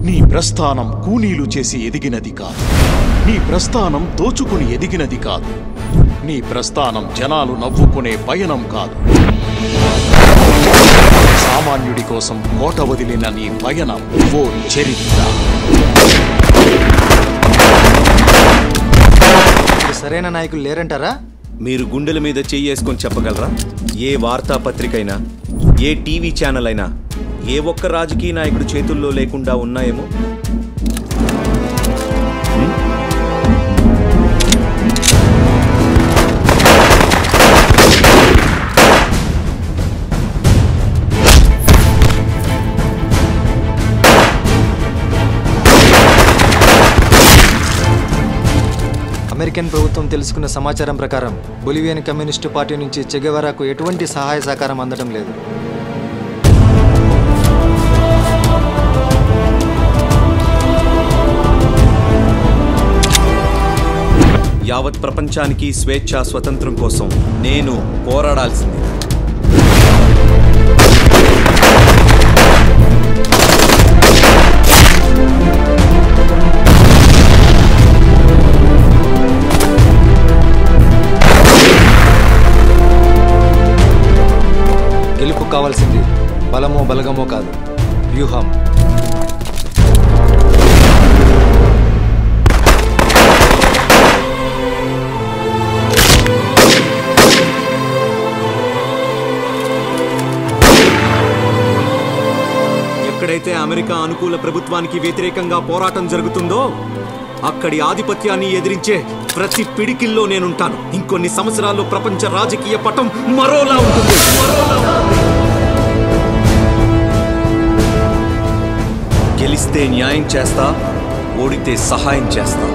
నీ ప్రస్థానం కూలీలు చేసి ఎదిగినది కాదు. నీ ప్రస్థానం దోచుకుని ఎదిగినది కాదు. నీ ప్రస్థానం జనాలు నవ్వుకునే పయనం కాదు. సామాన్యుడి కోసం కోట వదిలిన నీ పయనం ఓ చరిత్ర. సరైన నాయకులు లేరంటారా? మీరు గుండెల మీద చెయ్యేసుకొని చెప్పగలరా? ఏ వార్తాపత్రికైనా, ఏ టీవీ ఛానల్ అయినా ఏ ఒక్క రాజకీయ నాయకుడు చేతుల్లో లేకుండా ఉన్నాయేమో? అమెరికన్ ప్రభుత్వం తెలుసుకున్న సమాచారం ప్రకారం బొలివియన్ కమ్యూనిస్టు పార్టీ నుంచి చె గెవారాకు ఎటువంటి సహాయ సహకారం అందడం లేదు. యావత్ ప్రపంచానికి స్వేచ్ఛ స్వతంత్రం కోసం నేను పోరాడాల్సింది. గెలుపు కావాల్సింది బలమో బలగమో కాదు, వ్యూహం. ఎక్కడైతే అమెరికా అనుకూల ప్రభుత్వానికి వ్యతిరేకంగా పోరాటం జరుగుతుందో అక్కడి ఆధిపత్యాన్ని ఎదిరించే ప్రతి పిడికిల్లో నేనుంటాను. ఇంకొన్ని సంవత్సరాల్లో ప్రపంచ రాజకీయ పటం మరోలా ఉంటుంది. గెలిస్తే న్యాయం చేస్తా, ఓడితే సహాయం చేస్తా.